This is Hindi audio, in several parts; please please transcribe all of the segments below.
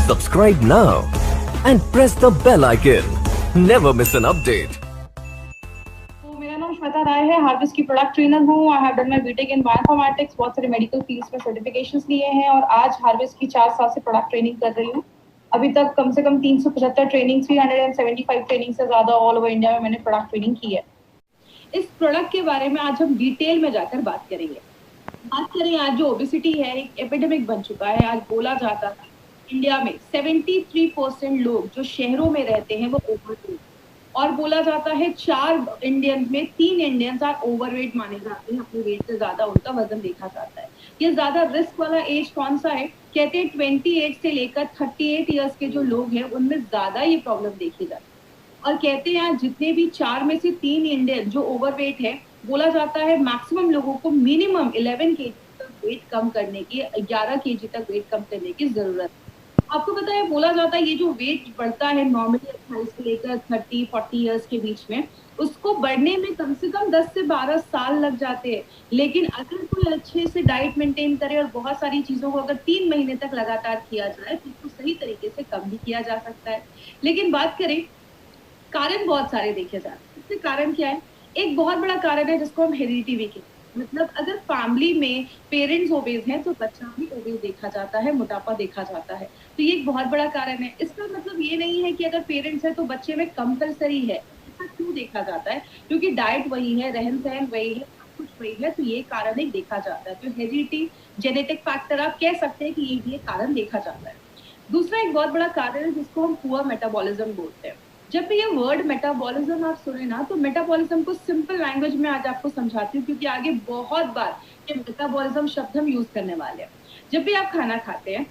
Subscribe now and press the bell icon. Never miss an update. तो मेरा नाम श्वेता राय है, हार्वेस्ट की प्रोडक्ट ट्रेनर हूँ। I have done my BTech in bioinformatics, बहुत सारे मेडिकल फील्ड्स में सर्टिफिकेशंस लिए हैं और आज हार्वेस्ट की 4 साल से प्रोडक्ट ट्रेनिंग कर रही हूँ। अभी तक कम से कम 375 ट्रेनिंग, 375 ट्रेनिंग से ज़्यादा ऑल ओवर इंडिया में मैंने प्रोडक्ट ट्रेनिंग की है। इस प्रोडक्ट के बारे में आज हम डिटेल में जाकर बात करेंगे। बात करें, आज जो ओबेसिटी है एक एपिडेमिक बन चुका है। आज बोला जाता है इंडिया में 73% लोग जो शहरों में रहते हैं वो ओवरवेट, और बोला जाता है 4 इंडियंस में 3 इंडियंस आर ओवरवेट माने जाते हैं। अपने वेट से ज्यादा उनका वजन देखा जाता है। ये ज्यादा रिस्क वाला एज कौन सा है? कहते हैं 28 से लेकर 38 इयर्स के जो लोग हैं उनमें ज्यादा ये प्रॉब्लम देखी जाती है। और कहते हैं जितने भी 4 में से 3 इंडियन जो ओवरवेट है, बोला जाता है मैक्सिमम लोगों को मिनिमम 11 केजी तक वेट कम करने की, 11 केजी तक वेट कम करने की जरूरत है। आपको पता है, बोला जाता है ये जो वेट बढ़ता है नॉर्मली 28 से लेकर 30-40 इयर्स के बीच में, उसको बढ़ने में कम से कम 10 से 12 साल लग जाते हैं। लेकिन अगर कोई अच्छे से डाइट मेंटेन करे और बहुत सारी चीजों को अगर 3 महीने तक लगातार किया जाए तो उसको सही तरीके से कम भी किया जा सकता है। लेकिन बात करें, कारण बहुत सारे देखे जाते हैं। इसके कारण क्या है? एक बहुत बड़ा कारण है जिसको हम हेरिडिटी भी कहते हैं। मतलब अगर फैमिली में पेरेंट्स ओबेस हैं तो बच्चा भी ओबेस देखा जाता है, मोटापा देखा जाता है। तो ये एक बहुत बड़ा कारण है। इसका मतलब ये नहीं है कि अगर पेरेंट्स है तो बच्चे में कंपलसरी है। ऐसा क्यों देखा जाता है? क्योंकि डाइट वही है, रहन सहन वही है, सब कुछ वही है, तो ये कारण एक देखा जाता है। तो हेरिडिटी, जेनेटिक फैक्टर आप कह सकते हैं कि ये भी एक कारण देखा जाता है। दूसरा एक बहुत बड़ा कारण है जिसको हम पुअर मेटाबॉलिज्म बोलते हैं। जब भी ये वर्ड मेटाबॉलिज्म आप सुने ना, तो मेटाबॉलिज्म को सिंपल लैंग्वेज में आज आपको समझाती हूँ, क्योंकि आगे बहुत बार ये मेटाबॉलिज्म शब्द हम यूज करने वाले हैं। जब भी आप खाना खाते हैं,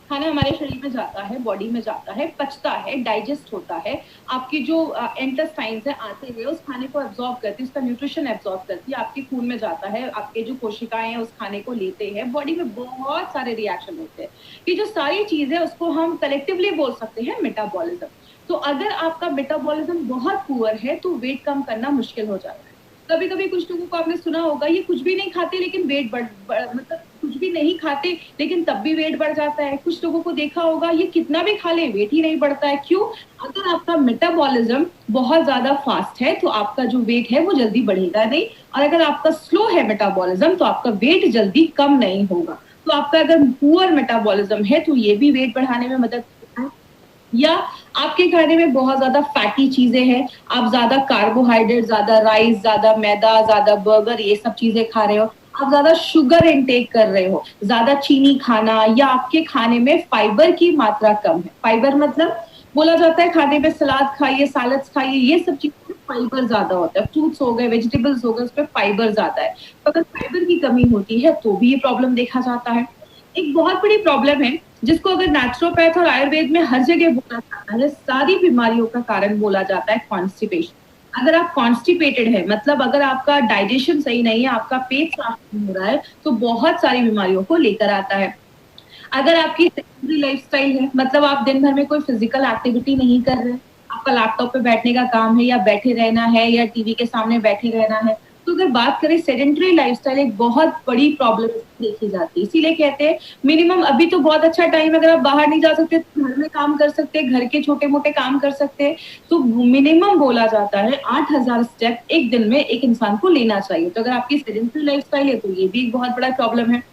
खाना हमारे शरीर में जाता है, बॉडी में जाता है, पचता है, डाइजेस्ट होता है। आपकी जो इंटेस्टाइन्स है आते हुए उस खाने को एब्जॉर्ब करती है, उसका न्यूट्रिशन एब्जॉर्ब करती है, आपके खून में जाता है, आपके जो कोशिकाएं हैं उस खाने को लेते हैं, बॉडी में बहुत सारे रिएक्शन होते हैं। ये जो सारी चीजें उसको हम कलेक्टिवली बोल सकते हैं मेटाबॉलिज्म। तो अगर आपका मेटाबॉलिज्म बहुत पुअर है तो वेट कम करना मुश्किल हो जाता है। कभी कभी कुछ लोगों को आपने सुना होगा, ये कुछ भी नहीं खाते लेकिन वेट मतलब कुछ भी नहीं खाते लेकिन तब भी वेट बढ़ जाता है। कुछ लोगों को देखा होगा, ये कितना भी खा ले वेट ही नहीं बढ़ता है। क्यों? अगर आपका मेटाबॉलिज्म बहुत ज्यादा फास्ट है तो आपका जो वेट है वो जल्दी बढ़ेगा नहीं, और अगर आपका स्लो है मेटाबॉलिज्म तो आपका वेट जल्दी कम नहीं होगा। तो आपका अगर पुअर मेटाबॉलिज्म है तो ये भी वेट बढ़ाने में मदद करता है। या आपके खाने में बहुत ज्यादा फैटी चीजें हैं, आप ज्यादा कार्बोहाइड्रेट, ज्यादा राइस, ज्यादा मैदा, ज्यादा बर्गर, ये सब चीजें खा रहे हो, आप ज्यादा शुगर इनटेक कर रहे हो, ज्यादा चीनी खाना, या आपके खाने में फाइबर की मात्रा कम है। फाइबर मतलब बोला जाता है खाने में सलाद खाइए, सैलड्स खाइए, ये सब चीजों में फाइबर ज्यादा होता है। फ्रूट्स हो गए, वेजिटेबल्स हो गए, उसमें फाइबर ज्यादा है। तो अगर फाइबर की कमी होती है तो भी ये प्रॉब्लम देखा जाता है। एक बहुत बड़ी प्रॉब्लम है जिसको अगर नेचुरोपैथ और आयुर्वेद में हर जगह बोला जाता है, सारी बीमारियों का कारण बोला जाता है कॉन्स्टिपेशन। अगर आप कॉन्स्टिपेटेड है, मतलब अगर आपका डाइजेशन सही नहीं है, आपका पेट साफ नहीं हो रहा है, तो बहुत सारी बीमारियों को लेकर आता है। अगर आपकी सेडेंटरी लाइफस्टाइल है, मतलब आप दिन भर में कोई फिजिकल एक्टिविटी नहीं कर रहे, आपका लैपटॉप पे बैठने का काम है, या बैठे रहना है, या टीवी के सामने बैठे रहना है, तो अगर बात करें सेडेंटरी लाइफस्टाइल एक बहुत बड़ी प्रॉब्लम देखी जाती है। इसीलिए कहते हैं मिनिमम, अभी तो बहुत अच्छा टाइम, अगर आप बाहर नहीं जा सकते तो घर में काम कर सकते हैं, घर के छोटे मोटे काम कर सकते हैं, तो मिनिमम बोला जाता है 8000 स्टेप एक दिन में एक इंसान को लेना चाहिए। तो अगर आपकी सेडेंटरी लाइफस्टाइल है तो ये भी एक बहुत बड़ा प्रॉब्लम है।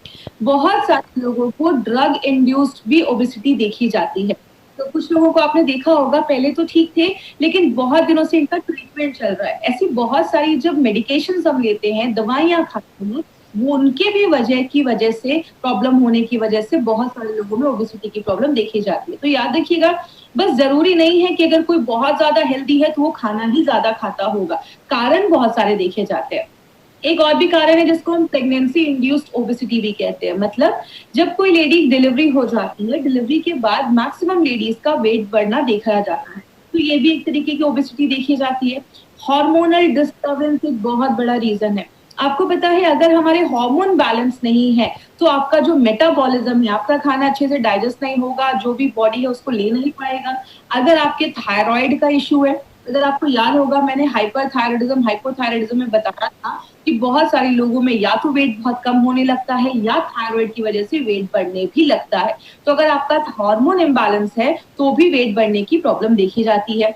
बहुत सारे लोगों को ड्रग इंड्यूस्ड भी ओबेसिटी देखी जाती है। तो कुछ लोगों को आपने देखा होगा, पहले तो ठीक थे लेकिन बहुत दिनों से इनका ट्रीटमेंट चल रहा है। ऐसी बहुत सारी जब मेडिकेशन हम लेते हैं, दवाइयां खाते हैं, वो उनके भी वजह से प्रॉब्लम होने की वजह से बहुत सारे लोगों में ओबेसिटी की प्रॉब्लम देखी जाती है। तो याद रखिएगा, बस जरूरी नहीं है कि अगर कोई बहुत ज्यादा हेल्दी है तो वो खाना ही ज्यादा खाता होगा। कारण बहुत सारे देखे जाते हैं। एक और भी कारण है जिसको हम प्रेगनेंसी इंड्यूस्ड ओबेसिटी भी कहते हैं। मतलब जब कोई लेडी डिलीवरी हो जाती है, डिलीवरी के बाद मैक्सिमम लेडीज का वेट बढ़ना देखा जाता है, तो ये भी एक तरीके की ओबेसिटी देखी जाती है। हार्मोनल डिस्टर्बेंस एक बहुत बड़ा रीजन है। आपको पता है, अगर हमारे हार्मोन बैलेंस नहीं है तो आपका जो मेटाबॉलिज्म है, आपका खाना अच्छे से डाइजेस्ट नहीं होगा, जो भी बॉडी है उसको ले नहीं पाएगा। अगर आपके थायराइड का इश्यू है, अगर आपको याद होगा, मैंने हाइपरथायराइडिज्म हाइपोथायराइडिज्म में बताया था कि बहुत सारे लोगों में या तो वेट बहुत कम होने लगता है या थायराइड की वजह से वेट बढ़ने भी लगता है। तो अगर आपका हार्मोन इम्बैलेंस है तो भी वेट बढ़ने की प्रॉब्लम देखी जाती है।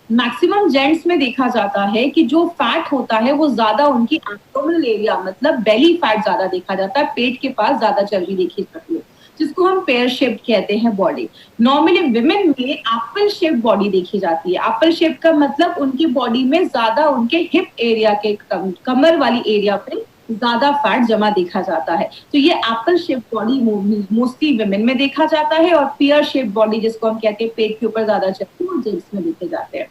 मैक्सिमम जेंट्स में देखा जाता है कि जो फैट होता है वो ज्यादा उनकी एब्डोमिनल एरिया मतलब बेली फैट ज्यादा देखा जाता है, पेट के पास ज्यादा चर्बी देखी जाती है, जिसको हम पेयर शेप्ड कहते हैं बॉडी। नॉर्मली विमेन में एप्पल शेप बॉडी देखी जाती है। एप्पल शेप का मतलब उनकी बॉडी में ज्यादा उनके हिप एरिया के कमर वाली एरिया पे ज्यादा फैट जमा देखा जाता है। तो ये Apple shape body mostly women में देखा जाता है, और पेयर शेप बॉडी जिसको हम कहते हैं पेट के ऊपर ज्यादा चलती है वो जेंट्स में देखे जाते हैं।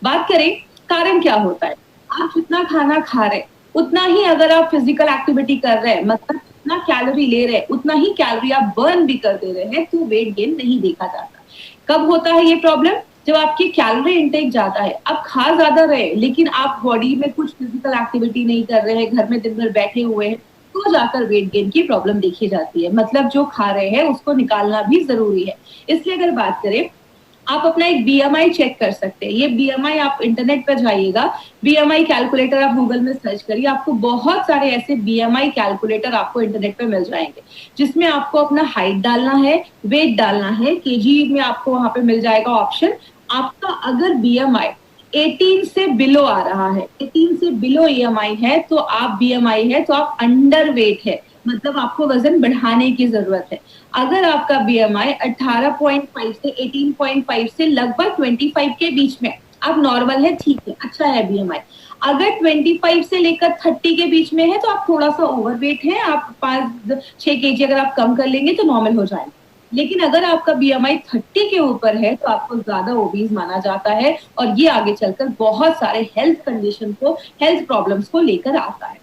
बात करें कारण क्या होता है, आप जितना खाना खा रहे उतना ही अगर आप फिजिकल एक्टिविटी कर रहे हैं, मतलब जितना कैलोरी ले रहे हैं उतना ही कैलोरी आप बर्न भी कर दे रहे हैं, तो वेट गेन नहीं देखा जाता। कब होता है ये प्रॉब्लम? जब आपकी कैलोरी इंटेक ज्यादा है, आप खा ज्यादा रहे लेकिन आप बॉडी में कुछ फिजिकल एक्टिविटी नहीं कर रहे हैं, घर में दिन भर बैठे हुए हैं, तो जाकर वेट गेन की प्रॉब्लम देखी जाती है। मतलब जो खा रहे हैं उसको निकालना भी जरूरी है। इसलिए अगर बात करें, आप अपना एक बीएमआई चेक कर सकते हैं। ये बीएमआई आप इंटरनेट पर जाइएगा, बीएमआई कैलकुलेटर आप गूगल में सर्च करिए, आपको बहुत सारे ऐसे बीएमआई कैलकुलेटर आपको इंटरनेट पे मिल जाएंगे, जिसमें आपको अपना हाइट डालना है, वेट डालना है, केजी में आपको वहां पे मिल जाएगा ऑप्शन। आपका अगर बीएमआई 18 से बिलो आ रहा है, 18 से बिलो ईएमआई है तो आप बीएमआई है तो आप अंडर वेट है, मतलब आपको वजन बढ़ाने की जरूरत है। अगर आपका बीएमआई 18.5 से 18.5 से लगभग 25 के बीच में, आप नॉर्मल है, ठीक है, अच्छा है बीएमआई। अगर 25 से लेकर 30 के बीच में है तो आप थोड़ा सा ओवरवेट है, आप 5-6 केजी अगर आप कम कर लेंगे तो नॉर्मल हो जाएगा। लेकिन अगर आपका बीएमआई 30 के ऊपर है तो आपको ज्यादा ओबीज माना जाता है, और ये आगे चलकर बहुत सारे हेल्थ कंडीशन को, हेल्थ प्रॉब्लम्स को लेकर आता है।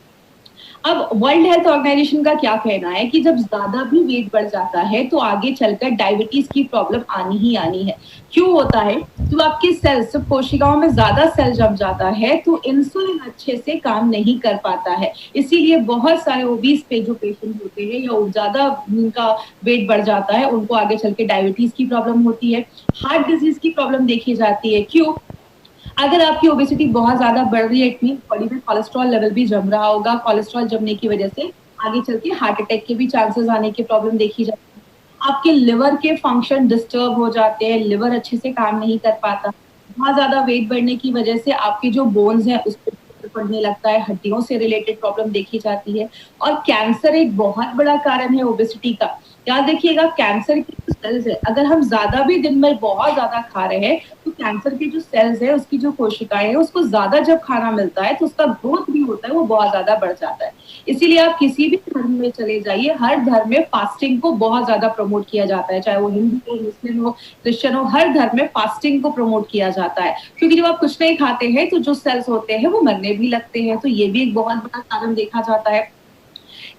अब वर्ल्ड हेल्थ ऑर्गेनाइजेशन का क्या कहना है कि जब ज्यादा भी वेट बढ़ जाता है तो आगे चलकर डायबिटीज की प्रॉब्लम आनी ही आनी है। क्यों होता है? तो आपके सेल्स, कोशिकाओं में ज्यादा सेल जम जाता है तो इंसुलिन अच्छे से काम नहीं कर पाता है, इसीलिए बहुत सारे ओबीस पे जो पेशेंट होते हैं या ज्यादा उनका वेट बढ़ जाता है उनको आगे चल के डायबिटीज की प्रॉब्लम होती है, हार्ट डिजीज की प्रॉब्लम देखी जाती है। क्यों? अगर आपकी ओबेसिटी बहुत ज्यादा बढ़ रही है, इट मीन बॉडी में कोलेस्ट्रॉल लेवल भी जम रहा होगा, कोलेस्ट्रॉल जमने की वजह से आगे चल के हार्ट अटैक के भी चांसेस आने की प्रॉब्लम देखी जाती है। आपके लिवर के फंक्शन डिस्टर्ब हो जाते हैं, लिवर अच्छे से काम नहीं कर पाता। बहुत ज्यादा वेट बढ़ने की वजह से आपके जो बोन्स हैं उस पर पड़ने लगता है, हड्डियों से रिलेटेड प्रॉब्लम देखी जाती है। और कैंसर एक बहुत बड़ा कारण है ओबेसिटी का। याद रखिएगा, कैंसर की जो सेल्स है, अगर हम ज्यादा भी दिन में बहुत ज्यादा खा रहे हैं तो कैंसर की जो सेल्स है, उसकी जो कोशिकाएं है, उसको ज्यादा जब खाना मिलता है तो उसका ग्रोथ भी होता है, वो बहुत ज्यादा बढ़ जाता है। इसीलिए आप किसी भी धर्म में चले जाइए, हर धर्म में फास्टिंग को बहुत ज्यादा प्रमोट किया जाता है, चाहे वो हिंदू हो, मुस्लिम हो, क्रिश्चियन हो, हर धर्म में फास्टिंग को प्रमोट किया जाता है। क्योंकि जब आप कुछ नहीं खाते हैं तो जो सेल्स होते हैं वो मरने भी लगते हैं, तो ये भी एक बहुत बड़ा कारण देखा जाता है।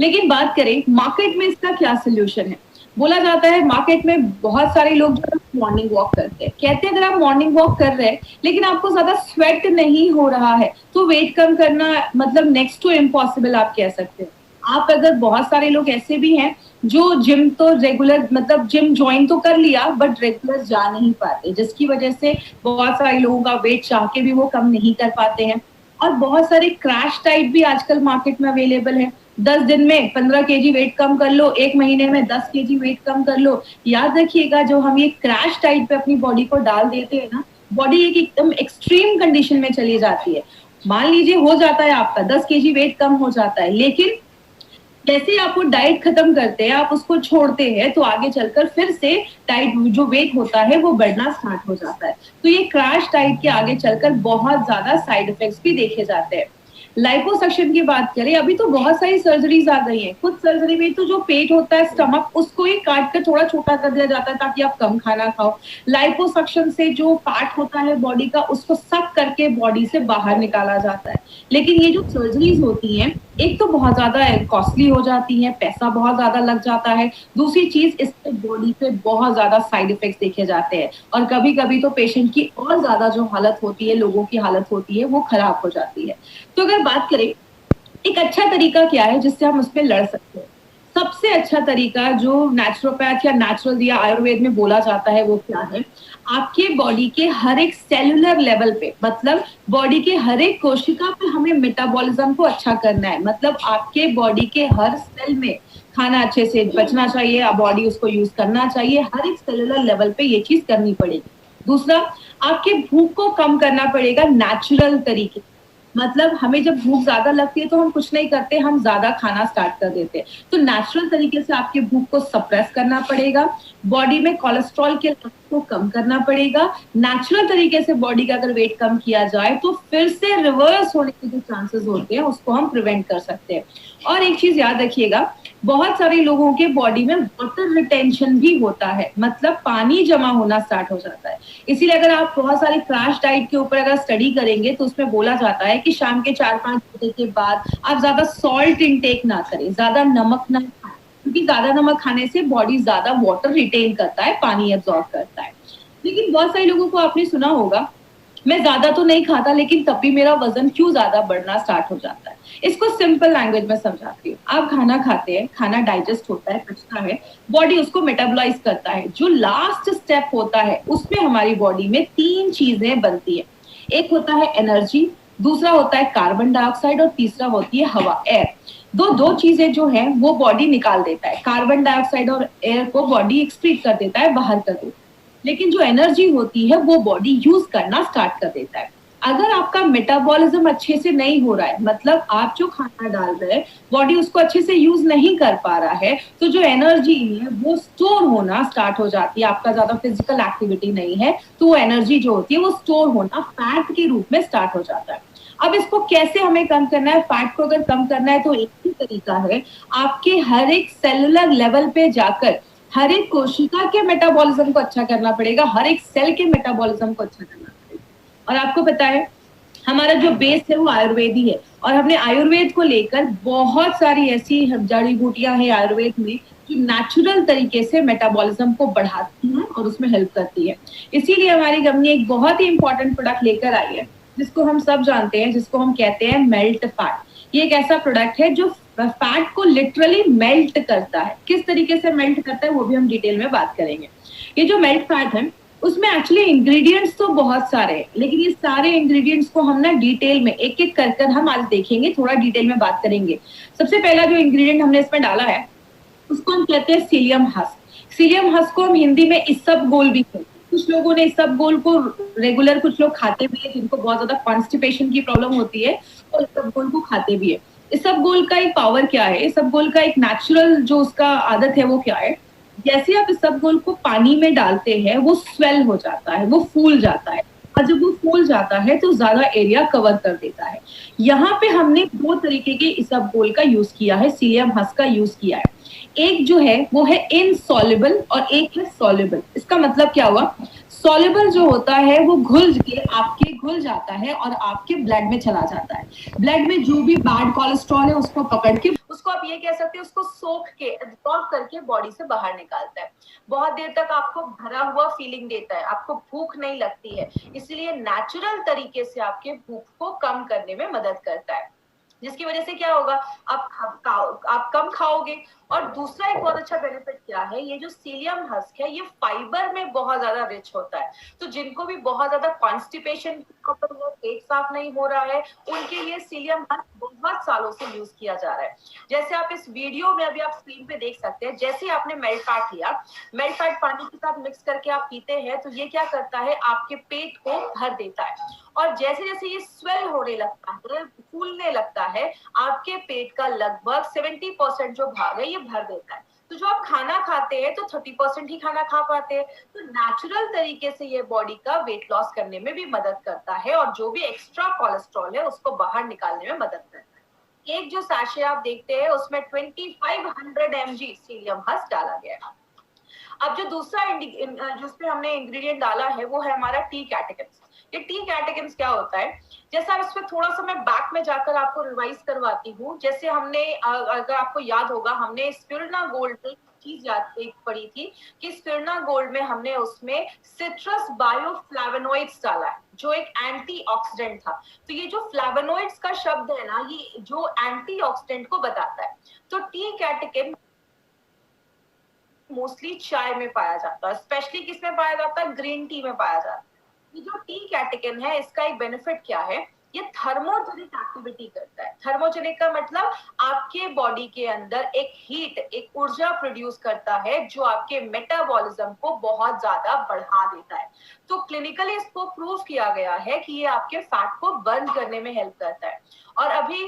लेकिन बात करें मार्केट में इसका क्या सोल्यूशन है? बोला जाता है मार्केट में बहुत सारे लोग जो मॉर्निंग वॉक करते हैं, कहते हैं अगर आप मॉर्निंग वॉक कर रहे हैं लेकिन आपको ज्यादा स्वेट नहीं हो रहा है तो वेट कम करना मतलब नेक्स्ट टू इम्पॉसिबल आप कह सकते हैं। आप अगर, बहुत सारे लोग ऐसे भी हैं जो जिम तो रेगुलर, मतलब जिम ज्वाइन तो कर लिया बट रेगुलर जा नहीं पाते, जिसकी वजह से बहुत सारे लोगों का वेट चाह के भी वो कम नहीं कर पाते हैं। और बहुत सारे क्रैश डाइट भी आजकल मार्केट में अवेलेबल है। 10 दिन में 15 केजी वेट कम कर लो, 1 महीने में 10 केजी वेट कम कर लो। याद रखिएगा, जो हम ये क्रैश डाइट पे अपनी बॉडी को डाल देते हैं ना, बॉडी एक एकदम एक्सट्रीम कंडीशन में चली जाती है। मान लीजिए हो जाता है आपका 10 केजी वेट कम हो जाता है, लेकिन जैसे आप वो डाइट खत्म करते हैं, आप उसको छोड़ते हैं, तो आगे चलकर फिर से डाइट जो वेट होता है वो बढ़ना स्टार्ट हो जाता है। तो ये क्रैश डाइट के आगे चलकर बहुत ज्यादा साइड इफेक्ट्स भी देखे जाते हैं। लाइपोसक्शन की बात करें, अभी तो बहुत सारी सर्जरीज आ गई हैं। कुछ सर्जरी में तो जो पेट होता है, स्टमक, उसको ही काट कर थोड़ा छोटा कर दिया जाता है ताकि आप कम खाना खाओ। लाइपोसक्शन से जो फैट होता है बॉडी का, उसको सक करके बॉडी से बाहर निकाला जाता है। लेकिन ये जो सर्जरीज होती हैं, एक तो बहुत ज्यादा कॉस्टली हो जाती है, पैसा बहुत ज्यादा लग जाता है। दूसरी चीज, इससे बॉडी पे बहुत ज्यादा साइड इफेक्ट्स देखे जाते हैं, और कभी कभी तो पेशेंट की और ज्यादा जो हालत होती है, लोगों की हालत होती है, वो खराब हो जाती है। तो अगर बात करें एक अच्छा तरीका क्या है जिससे हम उस पर लड़ सकते हैं, सबसे अच्छा तरीका जो नेचुरोपैथ या नेचुरल या आयुर्वेद में बोला जाता है वो क्या है, आपके बॉडी के हर एक सेलुलर लेवल पे, मतलब बॉडी के हर एक कोशिका पे हमें मेटाबॉलिज्म को अच्छा करना है। मतलब आपके बॉडी के हर सेल में खाना अच्छे से बचना चाहिए, बॉडी उसको यूज करना चाहिए, हर एक सेलुलर लेवल पे ये चीज करनी पड़ेगी। दूसरा, आपके भूख को कम करना पड़ेगा नेचुरल तरीके। मतलब हमें जब भूख ज्यादा लगती है तो हम कुछ नहीं करते, हम ज्यादा खाना स्टार्ट कर देते हैं। तो नेचुरल तरीके से आपके भूख को सप्रेस करना पड़ेगा, बॉडी में कोलेस्ट्रॉल के लेवल को कम करना पड़ेगा। नेचुरल तरीके से बॉडी का अगर वेट कम किया जाए तो फिर से रिवर्स होने के जो चांसेस होते हैं उसको हम प्रिवेंट कर सकते हैं। और एक चीज याद रखिएगा, बहुत सारे लोगों के बॉडी में वाटर रिटेंशन भी होता है, मतलब पानी जमा होना स्टार्ट हो जाता है। इसीलिए अगर आप बहुत सारी क्रैश डाइट के ऊपर अगर स्टडी करेंगे तो उसमें बोला जाता है कि शाम के 4-5 बजे के बाद आप ज्यादा सॉल्ट इनटेक ना करें, ज्यादा नमक ना खाएं, क्योंकि ज्यादा नमक खाने से बॉडी ज्यादा वाटर रिटेन करता है, पानी एब्जॉर्ब करता है। लेकिन बहुत सारे लोगों को आपने सुना होगा, मैं ज्यादा तो नहीं खाता लेकिन तब भी मेरा वजन क्यों ज्यादा बढ़ना स्टार्ट हो जाता है। इसको सिंपल लैंग्वेज में समझाती हूँ। आप खाना खाते हैं, खाना डाइजेस्ट होता है, पचता है, बॉडी उसको मेटाबोलाइज करता है। जो लास्ट स्टेप होता है उसमें हमारी बॉडी में 3 चीजें बनती है। एक होता है एनर्जी, दूसरा होता है कार्बन डाइऑक्साइड और तीसरा होती है हवा, एयर। दो चीजें जो है वो बॉडी निकाल देता है। कार्बन डाइऑक्साइड और एयर को बॉडी एक्सक्रीट कर देता है, बाहर कर देता है। लेकिन जो एनर्जी होती है वो बॉडी यूज करना स्टार्ट कर देता है। अगर आपका मेटाबॉलिज्म अच्छे से नहीं हो रहा है, मतलब आप जो खाना डाल रहे हैं बॉडी उसको अच्छे से यूज नहीं कर पा रहा है, तो जो एनर्जी है वो स्टोर होना स्टार्ट हो जाती है। आपका ज्यादा फिजिकल एक्टिविटी नहीं है तो वो एनर्जी जो होती है वो स्टोर होना फैट के रूप में स्टार्ट हो जाता है। अब इसको कैसे हमें कम करना है? फैट को अगर कम करना है तो एक ही तरीका है, आपके हर एक सेलुलर लेवल पे जाकर हर एक कोशिका के मेटाबॉलिज्म को अच्छा करना पड़ेगा, हर एक सेल के मेटाबॉलिज्म को अच्छा करना पड़ेगा। और आपको पता है हमारा जो बेस है वो आयुर्वेद ही है, और हमने आयुर्वेद को लेकर बहुत सारी ऐसी जड़ी बूटियां हैं आयुर्वेद में जो नेचुरल तरीके से मेटाबॉलिज्म को बढ़ाती हैं और उसमें हेल्प करती है। इसीलिए हमारी कंपनी एक बहुत ही इंपॉर्टेंट प्रोडक्ट लेकर आई है जिसको हम सब जानते हैं, जिसको हम कहते हैं मेल्ट फैट। ये एक ऐसा प्रोडक्ट है जो फैट को लिटरली मेल्ट करता है। किस तरीके से मेल्ट करता है वो भी हम डिटेल में बात करेंगे। ये जो मेल्ट फैट है उसमें एक्चुअली इंग्रेडिएंट्स तो बहुत सारे हैं, लेकिन ये सारे इंग्रेडिएंट्स को हम ना डिटेल में एक एक कर हम आज देखेंगे, थोड़ा डिटेल में बात करेंगे। सबसे पहला जो इंग्रेडिएंट हमने इसमें डाला है उसको हम कहते हैं सीलियम हस्क। सीलियम हस्क को हम हिंदी में इसबगोल भी कहते हैं। कुछ लोगों ने इसबगोल को रेगुलर, कुछ लोग खाते भी है जिनको बहुत ज्यादा कॉन्स्टिपेशन की प्रॉब्लम होती है और इसबगोल को खाते भी है। इसबगोल का एक पावर क्या है, इसबगोल का एक नेचुरल जो उसका आदत है वो क्या है, जैसे आप इसबगोल को पानी में डालते हैं वो स्वेल हो जाता है, वो फूल जाता है, और जब वो फूल जाता है तो ज्यादा एरिया कवर कर देता है। यहाँ पे हमने 2 तरीके के इसबगोल का यूज किया है, सीलियम हस्क का यूज किया है। एक जो है वो है इनसॉल्युबल और एक है सॉल्युबल। इसका मतलब क्या हुआ, सॉल्युबल जो होता है वो घुल जाता है और आपके ब्लड में चला जाता है। ब्लड में जो भी बैड कोलेस्ट्रॉल है उसको पकड़ के, उसको आप ये कह सकते हैं, उसको सोख के एब्जॉर्ब करके बॉडी से बाहर निकालता है। बहुत देर तक आपको भरा हुआ फीलिंग देता है, आपको भूख नहीं लगती है, इसलिए नेचुरल तरीके से आपके भूख को कम करने में मदद करता है, जिसकी वजह से क्या होगा, आप कम खाओगे। और दूसरा एक बहुत अच्छा बेनिफिट क्या है, ये जो सीलियम हस्क है ये फाइबर में बहुत ज्यादा रिच होता है। तो जिनको भी बहुत ज्यादा कॉन्स्टिपेशन की प्रॉब्लम है, पेट साफ नहीं हो रहा है, उनके लिए सीलियम हस्क बहुत सालों से यूज किया जा रहा है। जैसे आप इस वीडियो में अभी आप स्क्रीन पे देख सकते हैं, जैसे आपने मेल्ट फैट लिया, मेल्ट फैट पानी के साथ मिक्स करके आप पीते हैं तो ये क्या करता है, आपके पेट को भर देता है। और जैसे जैसे ये स्वेल होने लगता है, फूलने लगता है, आपके पेट का लगभग 70% जो भाग है ये भर देता है। तो जो आप खाना खाते हैं तो 30% ही खाना खा पाते हैं। तो नेचुरल तरीके से ये बॉडी का वेट लॉस करने में भी मदद करता है और जो भी एक्स्ट्रा कोलेस्ट्रॉल है उसको बाहर निकालने में मदद करता है। एक जो सैशे आप देखते हैं उसमें 2500 mg सीलियम हस्क डाला गया है। अब जो दूसरा जिसपे हमने इंग्रेडिएंट डाला है वो है हमारा टी कैटेकिन्स। ये टी कैटेकिन्स क्या होता है, जैसा इसमें थोड़ा सा मैं बैक में जाकर आपको रिवाइज करवाती हूँ। जैसे हमने, अगर आपको याद होगा, हमने स्पिरुलिना गोल्ड में चीज एक पढ़ी थी कि स्पिरुलिना गोल्ड में हमने उसमें सिट्रस बायोफ्लैवोनॉइड्स डाला है जो एक एंटीऑक्सीडेंट था। तो ये जो फ्लैवोनॉइड्स का शब्द है ना, ये जो एंटीऑक्सीडेंट को बताता है। तो टी कैटेकिन मोस्टली चाय में पाया जाता है, स्पेशली किस में पाया जाता है, ग्रीन टी में पाया जाता है। ये जो टी कैटेकिन है इसका एक बेनिफिट क्या है, ये थर्मोजेनिक एक्टिविटी करता है। थर्मोजेनिक का मतलब आपके बॉडी के अंदर एक हीट, एक ऊर्जा प्रोड्यूस करता है जो आपके मेटाबॉलिज्म को बहुत ज्यादा बढ़ा देता है। तो क्लिनिकली इसको प्रूव किया गया है कि ये आपके फैट को बर्न करने में हेल्प करता है। और अभी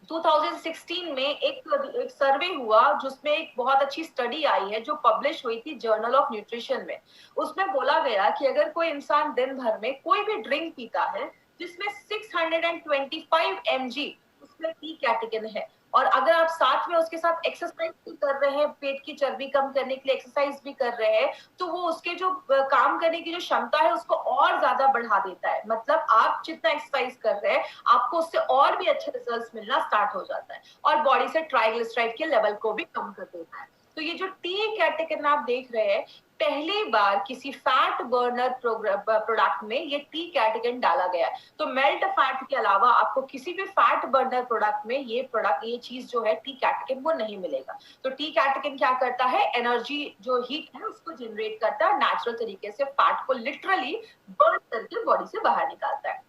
2016 में एक सर्वे हुआ जिसमें एक बहुत अच्छी स्टडी आई है जो पब्लिश हुई थी जर्नल ऑफ न्यूट्रिशन में। उसमें बोला गया कि अगर कोई इंसान दिन भर में कोई भी ड्रिंक पीता है जिसमें 625 mg उसमें टी कैटेकिन है, और अगर आप साथ में उसके साथ एक्सरसाइज भी कर रहे हैं, पेट की चर्बी कम करने के लिए एक्सरसाइज भी कर रहे हैं, तो वो उसके जो काम करने की जो क्षमता है उसको और ज्यादा बढ़ा देता है। मतलब आप जितना एक्सरसाइज कर रहे हैं आपको उससे और भी अच्छे रिजल्ट्स मिलना स्टार्ट हो जाता है, और बॉडी से ट्राइग्लिसराइड के लेवल को भी कम कर देता है। तो ये जो टी कैटेकिन आप देख रहे हैं, पहली बार किसी फैट बर्नर प्रोडक्ट में ये टी कैटेकिन डाला गया है। तो मेल्ट फैट के अलावा आपको किसी भी फैट बर्नर प्रोडक्ट में ये चीज जो है टी कैटेकिन वो नहीं मिलेगा। तो टी कैटेकिन क्या करता है, एनर्जी जो हीट है उसको जनरेट करता है, नेचुरल तरीके से फैट को लिटरली बर्न करके बॉडी से बाहर निकालता है।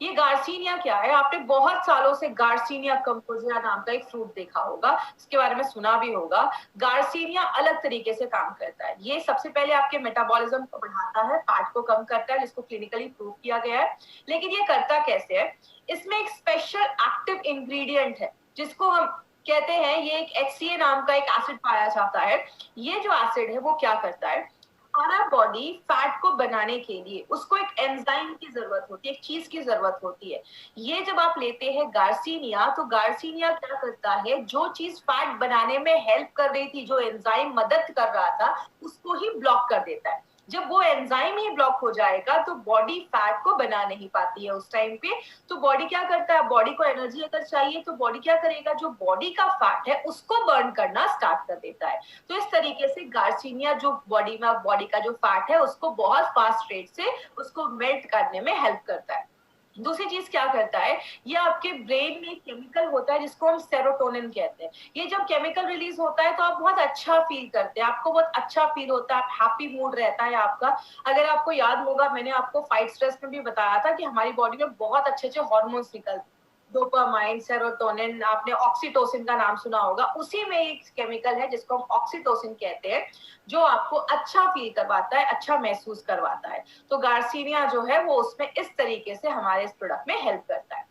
ये गार्सिनिया क्या है, आपने बहुत सालों से गार्सिनिया कंपोजिया नाम का एक फ्रूट देखा होगा, इसके बारे में सुना भी होगा। गार्सिनिया अलग तरीके से काम करता है। ये सबसे पहले आपके मेटाबॉलिज्म को बढ़ाता है, फैट को कम करता है, जिसको क्लिनिकली प्रूव किया गया है। लेकिन ये करता कैसे है, इसमें एक स्पेशल एक्टिव इंग्रेडिएंट है जिसको हम कहते हैं, ये एक HCA नाम का एक एसिड पाया जाता है। ये जो एसिड है वो क्या करता है, हमारा बॉडी फैट को बनाने के लिए उसको एक एंजाइम की जरूरत होती है, एक चीज की जरूरत होती है। ये जब आप लेते हैं गार्सिनिया, तो गार्सिनिया क्या करता है, जो चीज फैट बनाने में हेल्प कर रही थी, जो एंजाइम मदद कर रहा था, उसको ही ब्लॉक कर देता है। जब वो एंजाइम ही ब्लॉक हो जाएगा तो बॉडी फैट को बना नहीं पाती है उस टाइम पे। तो बॉडी क्या करता है, बॉडी को एनर्जी अगर चाहिए तो बॉडी क्या करेगा, जो बॉडी का फैट है उसको बर्न करना स्टार्ट कर देता है। तो इस तरीके से गार्सिनिया जो बॉडी का जो फैट है उसको बहुत फास्ट रेट से उसको मेल्ट करने में हेल्प करता है। दूसरी चीज क्या करता है, ये आपके ब्रेन में एक केमिकल होता है जिसको हम सेरोटोनिन कहते हैं। ये जब केमिकल रिलीज होता है तो आप बहुत अच्छा फील करते हैं, आपको बहुत अच्छा फील होता है, हैप्पी मूड रहता है आपका। अगर आपको याद होगा, मैंने आपको फाइट स्ट्रेस में भी बताया था कि हमारी बॉडी में बहुत अच्छे अच्छे हॉर्मोन्स निकलते हैं, डोपामाइन, सेरोटोनिन, आपने ऑक्सीटोसिन का नाम सुना होगा। उसी में एक केमिकल है जिसको हम ऑक्सीटोसिन कहते हैं, जो आपको अच्छा फील करवाता है, अच्छा महसूस करवाता है। तो गार्सिनिया जो है वो उसमें इस तरीके से हमारे इस प्रोडक्ट में हेल्प करता है।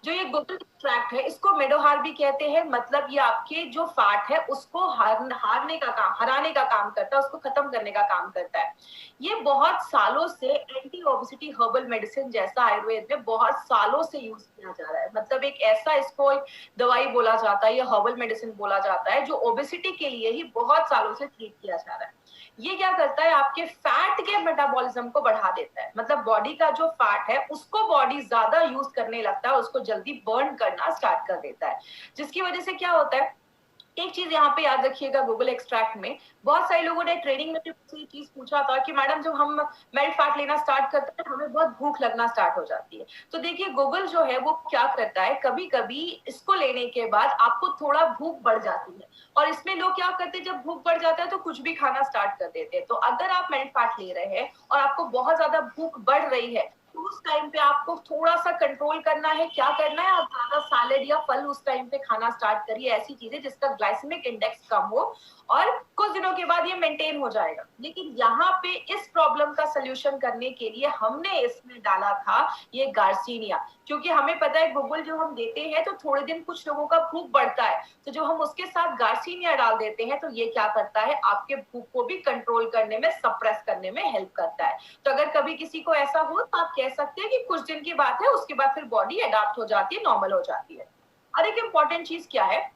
जो ये गुगल एक्सट्रैक्ट है इसको मेडोहार भी कहते हैं, मतलब ये आपके जो फैट है उसको हराने का काम करता है, उसको खत्म करने का काम करता है। ये बहुत सालों से एंटी ओबेसिटी हर्बल मेडिसिन जैसा आयुर्वेद में बहुत सालों से यूज किया जा रहा है। मतलब एक ऐसा, इसको एक दवाई बोला जाता है, ये हर्बल मेडिसिन बोला जाता है, जो ओबेसिटी के लिए ही बहुत सालों से ट्रीट किया जा रहा है। ये क्या करता है, आपके फैट के मेटाबॉलिज्म को बढ़ा देता है। मतलब बॉडी का जो फैट है उसको बॉडी ज्यादा यूज करने लगता है, उसको जल्दी बर्न करना स्टार्ट कर देता है। जिसकी वजह से क्या होता है, एक चीज यहाँ पे याद रखिएगा, गूगल एक्सट्रैक्ट में बहुत सारे लोगों ने ट्रेनिंग में भी चीज पूछा था कि मैडम जब हम मेल्ट फैट लेना स्टार्ट करते हैं हमें बहुत भूख लगना स्टार्ट हो जाती है। तो देखिए गूगल जो है वो क्या करता है, कभी कभी इसको लेने के बाद आपको थोड़ा भूख बढ़ जाती है, और इसमें लोग क्या करते हैं, जब भूख बढ़ जाता है तो कुछ भी खाना स्टार्ट कर देते हैं। तो अगर आप मेल्ट फैट ले रहे हैं और आपको बहुत ज्यादा भूख बढ़ रही है तो उस टाइम पे आपको थोड़ा सा कंट्रोल करना है। क्या करना है, आप ज्यादा सैलेड या फल उस टाइम पे खाना स्टार्ट करिए, ऐसी चीजें जिसका ग्लाइसेमिक इंडेक्स कम हो, और कुछ दिनों के बाद ये मेंटेन हो जाएगा। लेकिन यहाँ पे इस प्रॉब्लम का सोल्यूशन करने के लिए हमने इसमें डाला था ये गार्सिनिया, क्योंकि हमें पता है गूगल जो हम देते हैं तो थोड़े दिन कुछ लोगों का भूख बढ़ता है, तो जो हम उसके साथ गार्सिनिया डाल देते हैं तो ये क्या करता है, आपके भूख को भी कंट्रोल करने में, सप्रेस करने में हेल्प करता है। तो अगर कभी किसी को ऐसा हो तो आप कह सकते हैं कि कुछ दिन की बात है, उसके बाद फिर बॉडी अडॉप्ट हो जाती है, नॉर्मल हो जाती है। और एक इंपॉर्टेंट चीज क्या है,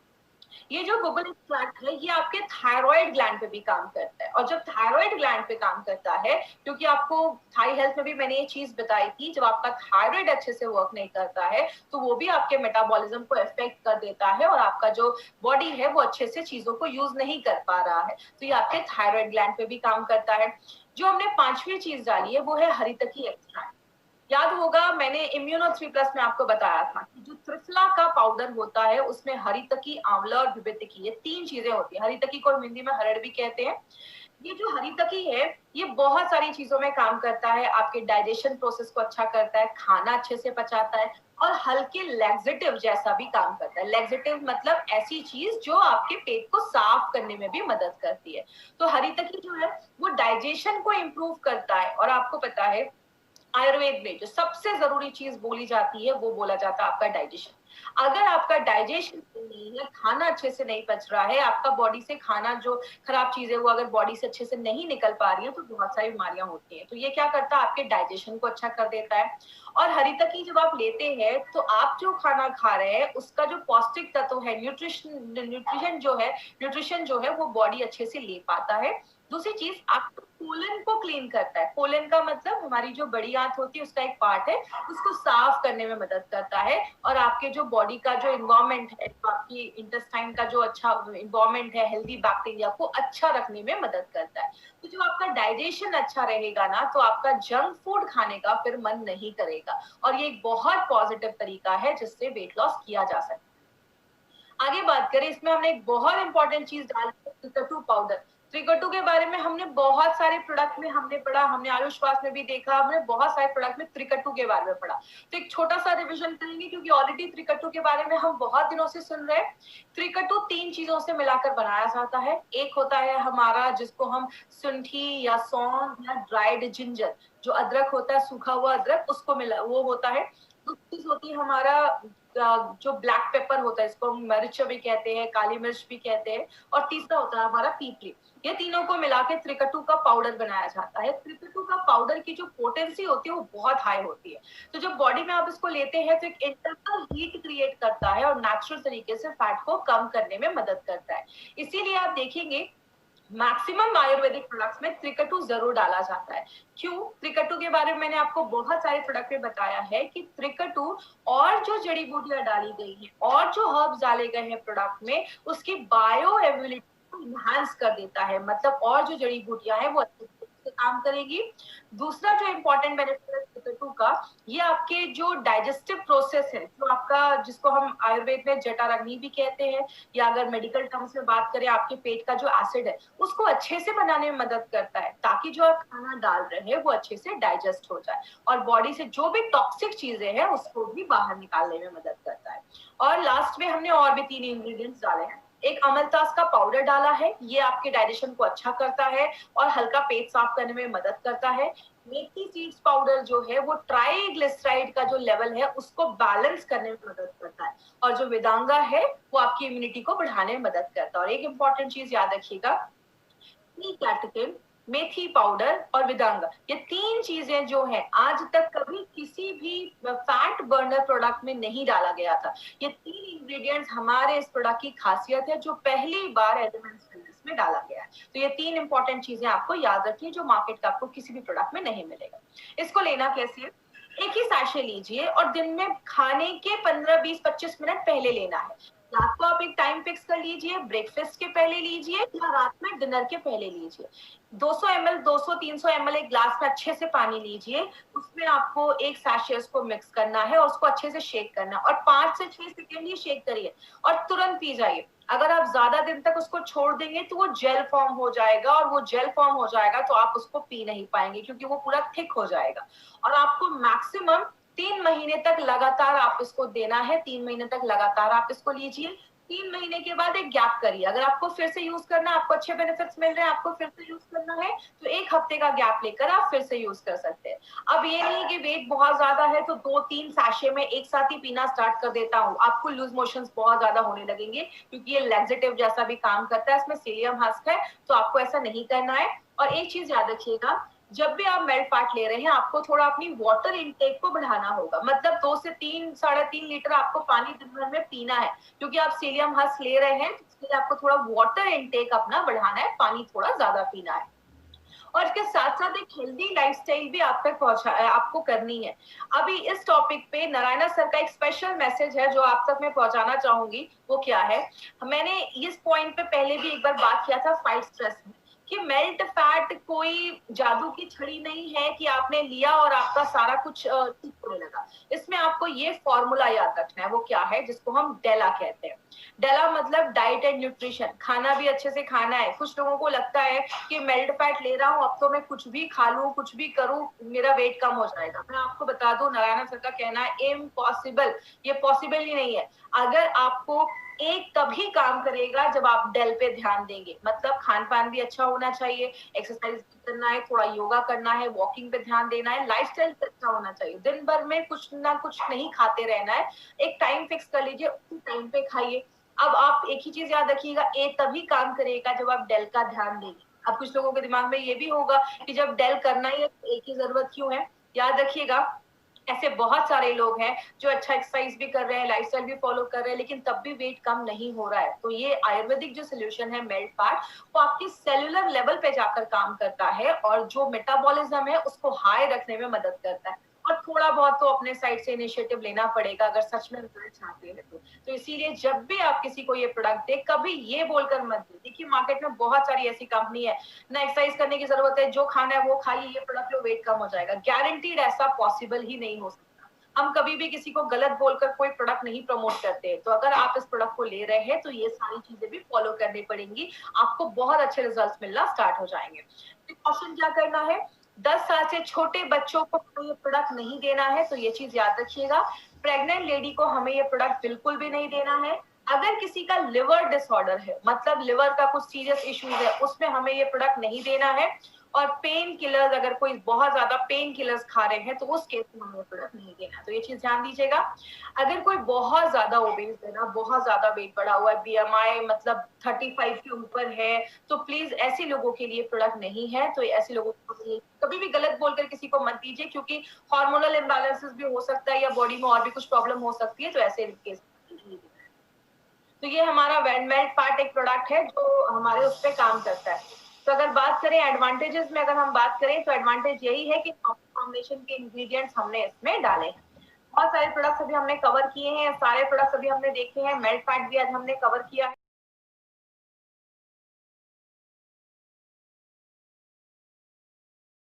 ये जो गूगल एक्सट्रैक्ट है ये आपके थायराइड ग्लैंड पे भी काम करता है। और जब थायराइड ग्लैंड पे काम करता है, क्योंकि आपको थाई हेल्थ में भी मैंने ये चीज बताई थी, जब आपका थायराइड अच्छे से वर्क नहीं करता है तो वो भी आपके मेटाबॉलिज्म को इफेक्ट कर देता है, और आपका जो बॉडी है वो अच्छे से चीजों को यूज नहीं कर पा रहा है। तो ये आपके थायराइड ग्लैंड पे भी काम करता है। जो हमने पांचवी चीज डाली है वो है हरितकी एक्सट्रैक्ट। याद होगा मैंने इम्यूनो 3+ में आपको बताया था कि जो त्रिफला का पाउडर होता है उसमें हरितकी, आंवला और विभितकी, ये 3 चीजें होती है। हरितकी को हिंदी में हरड़ भी कहते हैं। ये जो हरितकी है ये बहुत सारी चीजों में काम करता है, आपके डाइजेशन प्रोसेस को अच्छा करता है, खाना अच्छे से पचाता है और हल्के लैक्सेटिव जैसा भी काम करता है। लैक्सेटिव मतलब ऐसी चीज जो आपके पेट को साफ करने में भी मदद करती है। तो हरितकी जो है वो डाइजेशन को इम्प्रूव करता है। और आपको पता है आयुर्वेद में जो सबसे जरूरी चीज बोली जाती है वो बोला जाता है आपका डाइजेशन। अगर आपका डाइजेशन नहीं है, खाना अच्छे से नहीं पच रहा है, आपका बॉडी से खाना जो खराब चीजें वो अगर बॉडी से अच्छे से नहीं निकल पा रही है तो बहुत सारी बीमारियां होती हैं। तो ये क्या करता है, आपके डाइजेशन को अच्छा कर देता है। और हरितकी जब आप लेते हैं तो आप जो खाना खा रहे हैं उसका जो पौष्टिक तत्व है, न्यूट्रिशन जो है वो बॉडी अच्छे से ले पाता है। दूसरी चीज आपको कोलन को क्लीन करता है। कोलन का मतलब हमारी जो बड़ी आंत होती है उसका एक पार्ट है, उसको साफ करने में मदद करता है। और आपके जो बॉडी का जो इन्वायरमेंट है, तो आपकी इंटेस्टाइन का जो अच्छा इन्वायरमेंट है, हेल्दी बैक्टीरिया को अच्छा रखने में मदद करता है। तो जो आपका डाइजेशन अच्छा रहेगा ना तो आपका जंक फूड खाने का फिर मन नहीं करेगा। और ये एक बहुत पॉजिटिव तरीका है जिससे वेट लॉस किया जा सकता है। आगे बात करें, इसमें हमने एक बहुत इंपॉर्टेंट चीज डाली है, त्रिकटु पाउडर। त्रिकटु के बारे में हमने बहुत सारे प्रोडक्ट में हमने पढ़ा, हमने आयुष्वास में भी देखा, हमने बहुत सारे प्रोडक्ट में त्रिकटु के बारे में पढ़ा। तो एक छोटा सा रिविजन करेंगे क्योंकि ऑलरेडी त्रिकटु के बारे में हम बहुत दिनों से सुन रहे हैं। त्रिकटु 3 चीजों से मिलाकर बनाया जाता है। एक होता है हमारा जिसको हम सुंठी या सौंफ या ड्राइड जिंजर, जो अदरक होता है, सूखा हुआ अदरक, उसको मिला वो होता है। दूसरी चीज होती है हमारा जो ब्लैक पेपर होता है, इसको हम मिर्च भी कहते हैं, काली मिर्च भी कहते हैं। और तीसरा होता है हमारा पीपली। ये तीनों को मिला के त्रिकटु का पाउडर बनाया जाता है। त्रिकटु का पाउडर की जो पोटेंसी होती है वो बहुत हाई होती है। तो जब बॉडी में आप इसको लेते हैं तो एक इंटरनल हीट क्रिएट करता है और नेचुरल तरीके से फैट को कम करने में मदद करता है। इसीलिए आप देखेंगे मैक्सिमम आयुर्वेदिक प्रोडक्ट्स में त्रिकटु जरूर डाला जाता है। क्यों? त्रिकटु के बारे में मैंने आपको बहुत सारे प्रोडक्ट में बताया है कि त्रिकटु और जो जड़ी बूटियां डाली गई हैं और जो हर्ब्स डाले गए हैं प्रोडक्ट में, उसकी बायो एबिलिटी को इनहांस कर देता है। मतलब और जो जड़ी बूटियां हैं वो अच्छे से काम करेगी। दूसरा जो इम्पोर्टेंट बेनिफिट है त्रिकटु का, ये आपके जो डाइजेस्टिव प्रोसेस है, जो आपका जिसको हम आयुर्वेद में जठराग्नि भी कहते हैं, या अगर मेडिकल टर्म्स में बात करें आपके पेट का जो एसिड है उसको अच्छे से बनाने में मदद करता है, ताकि जो आप खाना डाल रहे हैं वो अच्छे से डाइजेस्ट हो जाए और बॉडी से जो भी टॉक्सिक चीजें हैं उसको भी बाहर निकालने में मदद करता है। और लास्ट में हमने और भी 3 इंग्रेडिएंट्स डाले हैं। एक अमलतास का पाउडर डाला है, ये आपके डाइजेशन को अच्छा करता है और हल्का पेट साफ करने में मदद करता है। मेथी सीड्स पाउडर जो है वो ट्राइग्लिसराइड का जो लेवल है उसको बैलेंस करने में मदद करता है। और जो वेदांगा है वो आपकी इम्यूनिटी को बढ़ाने में मदद करता है। और एक इंपॉर्टेंट चीज याद रखिएगा, कैटेकिन, मेथी पाउडर और विदांगा, ये 3 चीजें जो है आज तक कभी किसी भी फैट बर्नर प्रोडक्ट में नहीं डाला गया था। ये 3 इंग्रेडिएंट्स हमारे इस प्रोडक्ट की खासियत है जो पहली बार एलिमेंट्स फिटनेस में डाला गया है। तो ये 3 इंपॉर्टेंट चीजें आपको याद रखनी है जो मार्केट का आपको किसी भी प्रोडक्ट में नहीं मिलेगा। इसको लेना कैसे है? एक ही सैशे लीजिए और दिन में खाने के 15, 20, 25 मिनट पहले लेना है। रात को आप एक टाइम फिक्स कर लीजिए, ब्रेकफास्ट के पहले लीजिए या रात में डिनर के पहले लीजिए। 200 ml 200-300 ml एक ग्लास में अच्छे से पानी लीजिए, उसमें आपको एक सैशे उसको मिक्स करना है और उसको अच्छे से शेक करना है और 5 से 6 सेकेंड ही शेक करिए और तुरंत पी जाइए। अगर आप ज्यादा दिन तक उसको छोड़ देंगे तो वो जेल फॉर्म हो जाएगा और वो जेल फॉर्म हो जाएगा तो आप उसको पी नहीं पाएंगे क्योंकि वो पूरा थिक हो जाएगा। और आपको मैक्सिमम 3 महीने तक लगातार आप इसको देना है। 3 महीने तक लगातार आप इसको लीजिए। 3 महीने के बाद एक गैप करिए। अगर आपको फिर से यूज करना है, आपको अच्छे बेनिफिट्स मिल रहे हैं, आपको फिर से यूज करना है तो 1 हफ्ते का गैप लेकर आप फिर से यूज कर सकते हैं। अब ये नहीं कि वेट बहुत ज्यादा है तो 2-3 सैशे में एक साथ ही पीना स्टार्ट कर देता हूँ, आपको लूज मोशंस बहुत ज्यादा होने लगेंगे क्योंकि ये लैक्सेटिव जैसा भी काम करता है, इसमें सीलियम हस्क है, तो आपको ऐसा नहीं करना है। और एक चीज याद रखिएगा, जब भी आप मेल्ट फैट ले रहे हैं आपको थोड़ा अपनी वाटर इनटेक को बढ़ाना होगा। मतलब 2 से 3, 3.5 लीटर आपको पानी दिन भर में पीना है क्योंकि आप सीलियम हस्क ले रहे हैं, इसलिए आपको थोड़ा वाटर इनटेक अपना बढ़ाना है, पानी थोड़ा ज्यादा पीना है। और इसके साथ साथ एक हेल्दी लाइफस्टाइल भी आप तक आपको करनी है। अभी इस टॉपिक पे नारायणा सर का एक स्पेशल मैसेज है जो आप तक मैं पहुंचाना चाहूंगी। वो क्या है? मैंने इस पॉइंट पे पहले भी एक बार बात किया था फाइट स्ट्रेस में। कि मेल्ट फैट कोई जादू की छड़ी नहीं है कि आपने लिया और आपका सारा कुछ ठीक होने लगा। इसमें आपको ये फॉर्मूला याद रखना है, वो क्या है, जिसको हम डेला कहते हैं। डेला मतलब डाइट एंड न्यूट्रिशन, खाना भी अच्छे से खाना है। कुछ लोगों को लगता है कि मेल्ट फैट ले रहा हूँ, अब तो मैं कुछ भी खा लूं, कुछ भी करूं, मेरा वेट कम हो जाएगा। मैं आपको बता दूं, नारायण सर का कहना है इम्पॉसिबल, ये पॉसिबल ही नहीं है। अगर आपको एक तभी काम करेगा जब आप डेल पे ध्यान देंगे, मतलब खान पान भी अच्छा होना चाहिए, एक्सरसाइज भी करना है, थोड़ा योगा करना है, वॉकिंग पे ध्यान देना है, लाइफस्टाइल अच्छा होना चाहिए। दिन भर में कुछ ना कुछ नहीं खाते रहना है, एक टाइम फिक्स कर लीजिए, उसी टाइम पे खाइए। अब आप एक ही चीज याद रखिएगा, ए तभी काम करेगा जब आप डेल का ध्यान देंगे। अब कुछ लोगों के दिमाग में ये भी होगा कि जब डेल करना ही है तो ए की जरूरत क्यों है। याद रखिएगा, ऐसे बहुत सारे लोग हैं जो अच्छा एक्सरसाइज भी कर रहे हैं, लाइफस्टाइल भी फॉलो कर रहे हैं, लेकिन तब भी वेट कम नहीं हो रहा है। तो ये आयुर्वेदिक जो सोल्यूशन है मेल्ट फैट, वो आपकी सेलुलर लेवल पे जाकर काम करता है और जो मेटाबॉलिज्म है उसको हाई रखने में मदद करता है। और थोड़ा बहुत तो अपने साइड से इनिशिएटिव लेना पड़ेगा अगर सच में रिजल्ट चाहते हैं तो इसीलिए जब भी आप किसी को ये प्रोडक्ट दे, कभी ये बोलकर मत दे। देखिए मार्केट में बहुत सारी ऐसी कंपनी है, ना एक्सरसाइज करने की जरूरत है, जो खाना है वो खाइए, ये प्रोडक्ट लो, वेट कम हो जाएगा। गारंटीड ऐसा पॉसिबल ही नहीं हो सकता। हम कभी भी किसी को गलत बोलकर कोई प्रोडक्ट नहीं प्रमोट करते। तो अगर आप इस प्रोडक्ट को ले रहे हैं तो ये सारी चीजें भी फॉलो करनी पड़ेंगी, आपको बहुत अच्छे रिजल्ट मिलना स्टार्ट हो जाएंगे। प्रिकॉशन क्या करना है, 10 साल से छोटे बच्चों को ये प्रोडक्ट नहीं देना है, तो ये चीज याद रखिएगा। प्रेग्नेंट लेडी को हमें ये प्रोडक्ट बिल्कुल भी नहीं देना है। अगर किसी का लिवर डिसऑर्डर है, मतलब लिवर का कुछ सीरियस इश्यूज है, उसमें हमें ये प्रोडक्ट नहीं देना है। और पेन किलर्स, अगर कोई बहुत ज्यादा पेन किलर्स खा रहे हैं तो उस केस में हमें प्रोडक्ट नहीं देना, तो ये चीज ध्यान दीजिएगा। अगर कोई बहुत ज्यादा ओबेस है ना, बहुत ज्यादा वेट बढ़ा हुआ है, बीएमआई मतलब 35 के ऊपर है, तो प्लीज ऐसे लोगों के लिए प्रोडक्ट नहीं है। तो ऐसे लोगों को कभी भी गलत बोलकर किसी को मत दीजिए, क्योंकि हार्मोनल इम्बैलेंसेस भी हो सकता है या बॉडी में और भी कुछ प्रॉब्लम हो सकती है, तो ऐसे केस। तो ये हमारा वेंडमेल्ट फैट एक प्रोडक्ट है जो हमारे उस पर काम करता है। तो अगर बात करें एडवांटेजेस में, अगर हम बात करें तो एडवांटेज यही है कि कॉम्बिनेशन के इंग्रेडिएंट्स हमने इसमें डाले हैं। बहुत सारे प्रोडक्ट्स अभी हमने कवर किए हैं, सारे प्रोडक्ट्स अभी हमने देखे हैं, मेल्ट फैट भी आज हमने कवर किया है।